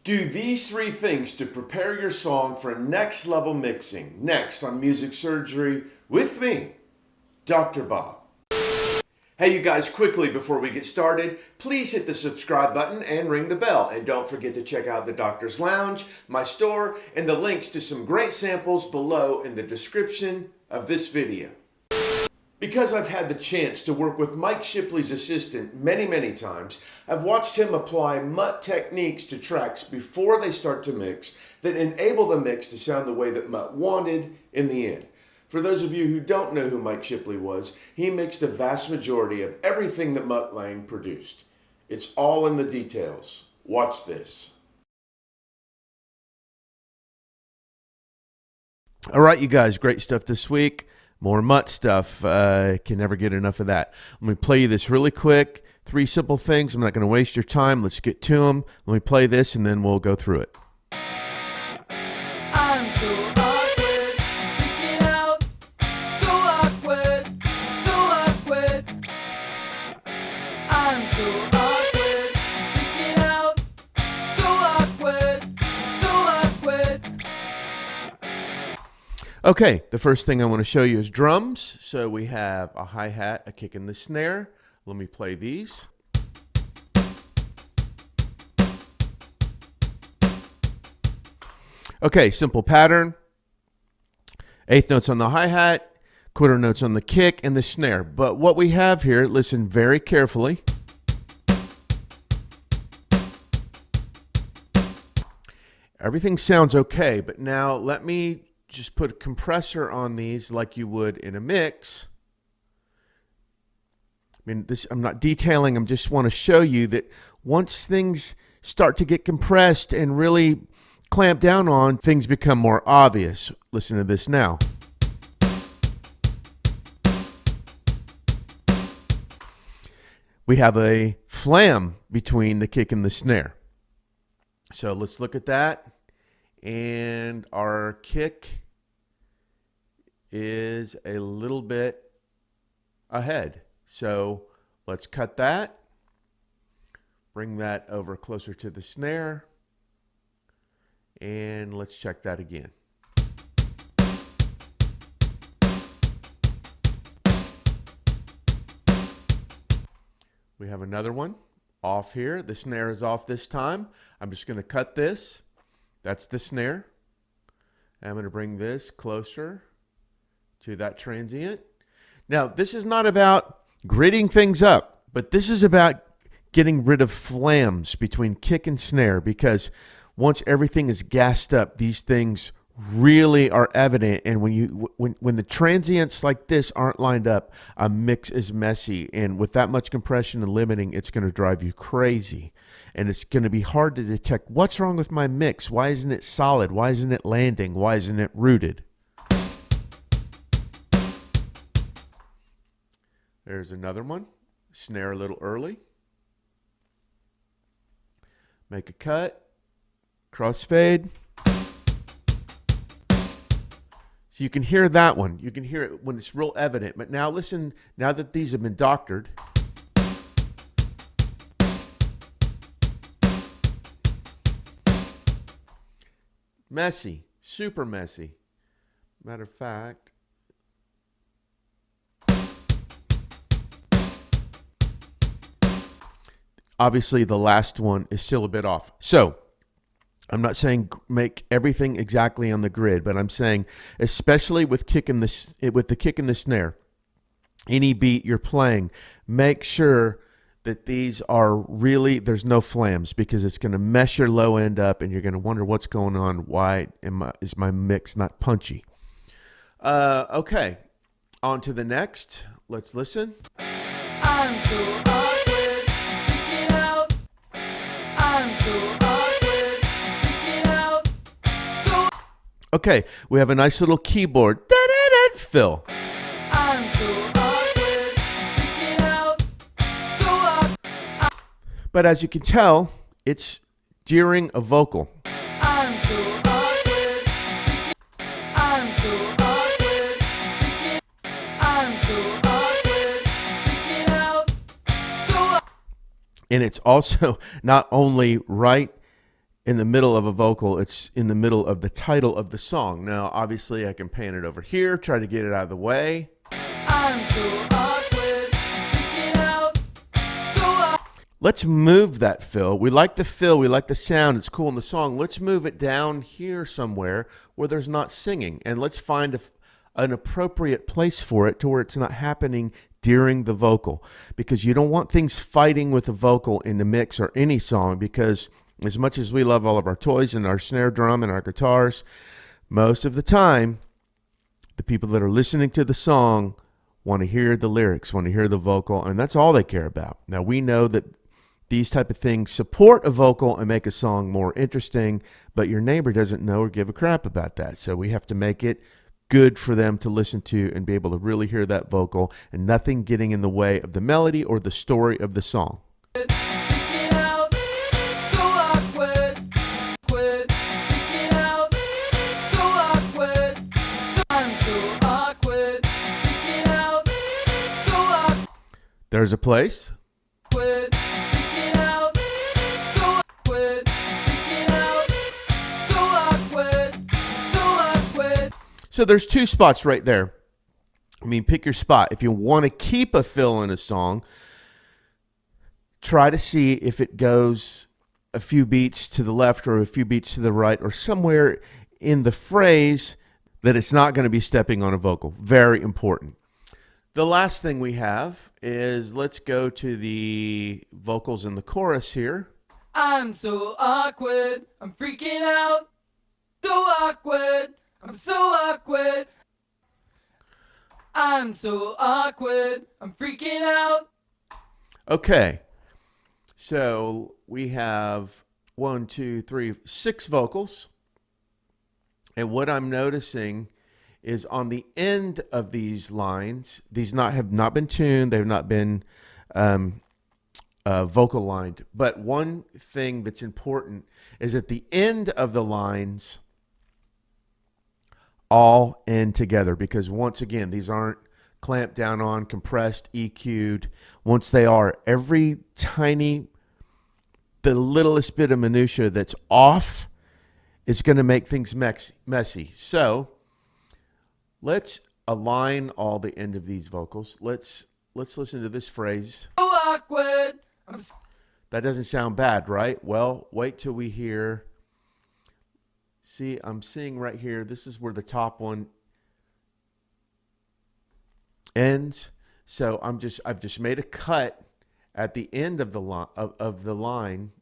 Do these 3 things to prepare your song for next level mixing. Next on Music Surgery with me, Dr. Bob. Hey you guys, quickly before we get started, please hit the subscribe button and ring the bell. And don't forget to check out the Doctor's Lounge, my store, and the links to some great samples below in the description of this video. Because I've had the chance to work with Mike Shipley's assistant many times, I've watched him apply Mutt techniques to tracks before they start to mix that enable the mix to sound the way that Mutt wanted in the end. For those of you who don't know who Mike Shipley was, he mixed the vast majority of everything that Mutt Lange produced. It's all in the details. Watch this. All right, you guys, great stuff this week. More Mutt stuff. Can never get enough of that. Let me play you this really quick. 3 simple things. I'm not going to waste your time. Let's get to them. Let me play this and then we'll go through it. I'm so awkward, freaking out, so awkward, so awkward. I'm so awkward, freaking out, so awkward, so awkward. Okay, the first thing I want to show you is drums. So we have a hi-hat, a kick and the snare. Let me play these. Okay, simple pattern. 1/8 notes on the hi-hat, 1/4 notes on the kick and the snare. But what we have here, listen very carefully. Everything sounds okay, but now let me just put a compressor on these like you would in a mix. I mean, I'm not detailing, I just want to show you that once things start to get compressed and really clamp down on, things become more obvious. Listen to this now. We have a flam between the kick and the snare. So let's look at that. And our kick is a little bit ahead. So let's cut that. Bring that over closer to the snare. And let's check that again. We have another one off here. The snare is off this time. I'm just going to cut this. That's the snare. I'm going to bring this closer to that transient. Now, this is not about gritting things up, but this is about getting rid of flams between kick and snare, because once everything is gassed up, these things really are evident. And when the transients like this aren't lined up, a mix is messy. And with that much compression and limiting, it's going to drive you crazy. And it's going to be hard to detect what's wrong with my mix. Why isn't it solid? Why isn't it landing? Why isn't it rooted? There's another one. Snare a little early. Make a cut. Crossfade. So you can hear that one. You can hear it when it's real evident. But now listen, now that these have been doctored. Messy. Super messy. Matter of fact. Obviously, the last one is still a bit off. So, I'm not saying make everything exactly on the grid, but I'm saying, especially with the kick and the snare, any beat you're playing, make sure that these are really, there's no flams, because it's going to mess your low end up, and you're going to wonder what's going on. Why is my mix not punchy? Okay, on to the next. Let's listen. I'm so awkward, freaking out. I'm so awkward, freaking out. Okay, we have a nice little keyboard fill. I'm so awkward, freaking out. But as you can tell, it's during a vocal. I'm so awkward, I'm so awkward, I'm so awkward, freaking out. And it's also not only right in the middle of a vocal. It's in the middle of the title of the song. Now, obviously, I can pan it over here, try to get it out of the way. I'm so awkward, freaking out. Let's move that fill. We like the fill. We like the sound. It's cool in the song. Let's move it down here somewhere where there's not singing. And let's find an appropriate place for it to where it's not happening during the vocal. Because you don't want things fighting with the vocal in the mix or any song, because as much as we love all of our toys and our snare drum and our guitars, most of the time, the people that are listening to the song want to hear the lyrics, want to hear the vocal, and that's all they care about. Now, we know that these type of things support a vocal and make a song more interesting, but your neighbor doesn't know or give a crap about that. So we have to make it good for them to listen to and be able to really hear that vocal and nothing getting in the way of the melody or the story of the song. Freaking out, so awkward, awkward, freaking out, so awkward. I'm so awkward, freaking out, so awkward. There's a place. Freaking out, so awkward, freaking out, so awkward, so awkward. So there's two spots right there. I mean, pick your spot. If you want to keep a fill in a song, try to see if it goes a few beats to the left or a few beats to the right or somewhere in the phrase that it's not going to be stepping on a vocal. Very important. The last thing we have is, let's go to the vocals in the chorus here. I'm so awkward, I'm freaking out, so awkward, I'm so awkward. I'm so awkward, I'm freaking out. Okay, so we have 6 vocals. And what I'm noticing is on the end of these lines, these have not been tuned, they've not been vocal lined. But one thing that's important is at the end of the lines, all end together, because once again, these aren't clamped down on, compressed, EQ'd. Once they are, every tiny, the littlest bit of minutia that's off is going to make things messy. So let's align all the end of these vocals. Let's listen to this phrase. So awkward. That doesn't sound bad, right? Well, wait till we hear. See, I'm seeing right here, this is where the top one ends. So I've just made a cut at the end of the line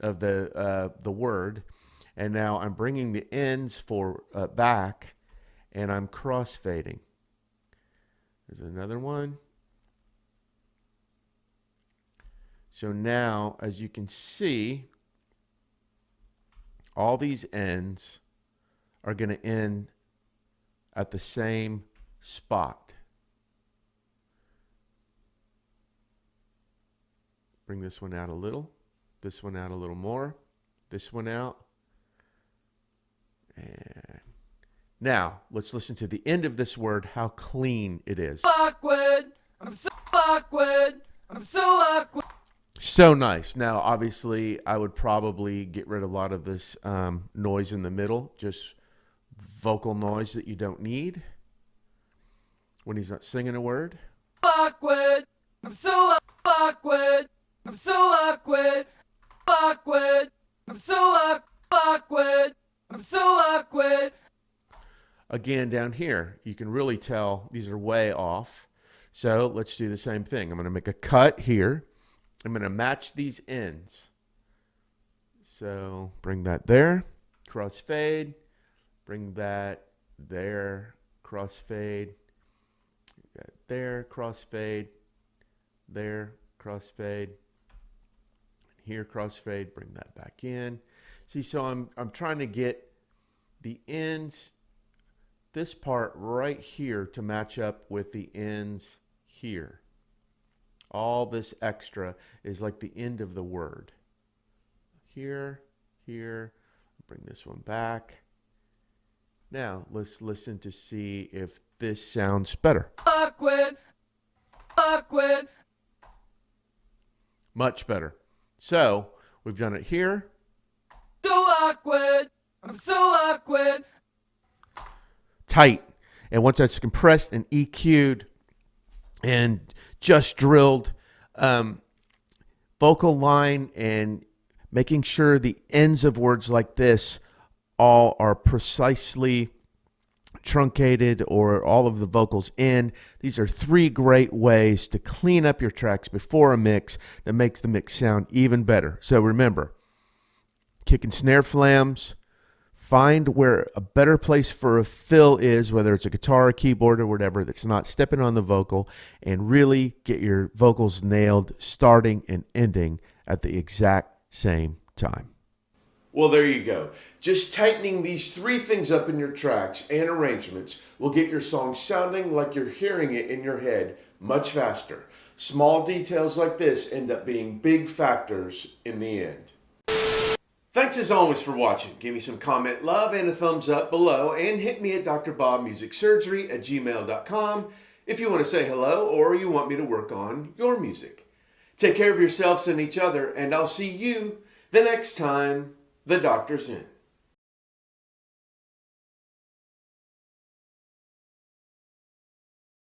of the word, and now I'm bringing the ends back, and I'm crossfading. There's another one. So now, as you can see, all these ends are going to end at the same spot. Bring this one out a little, this one out a little more, this one out. And now let's listen to the end of this word, how clean it is. Awkward. I'm so awkward. I'm so awkward. So nice. Now, obviously, I would probably get rid of a lot of this noise in the middle, just vocal noise that you don't need when he's not singing a word. Awkward. I'm so awkward. I'm so awkward. Awkward. I'm so awkward. I'm so awkward. Again, down here, you can really tell these are way off. So let's do the same thing. I'm going to make a cut here. I'm going to match these ends. So bring that there, crossfade. Bring that there, crossfade. There, crossfade. There, crossfade. Here, crossfade. Bring that back in. See, so I'm trying to get the ends, this part right here, to match up with the ends here. All this extra is like the end of the word. Here, here. Bring this one back. Now, let's listen to see if this sounds better. Awkward. Awkward. Much better. So, we've done it here. So awkward. I'm so awkward. Tight. And once that's compressed and EQ'd and just drilled, vocal line and making sure the ends of words like this all are precisely truncated or all of the vocals in. These are 3 great ways to clean up your tracks before a mix that makes the mix sound even better. So remember, kick and snare flams, find where a better place for a fill is, whether it's a guitar, a keyboard, or whatever, that's not stepping on the vocal, and really get your vocals nailed starting and ending at the exact same time. Well, there you go. Just tightening these 3 things up in your tracks and arrangements will get your song sounding like you're hearing it in your head much faster. Small details like this end up being big factors in the end. Thanks as always for watching. Give me some comment love and a thumbs up below, and hit me at drbobmusicsurgery@gmail.com if you want to say hello or you want me to work on your music. Take care of yourselves and each other, and I'll see you the next time the doctor's in.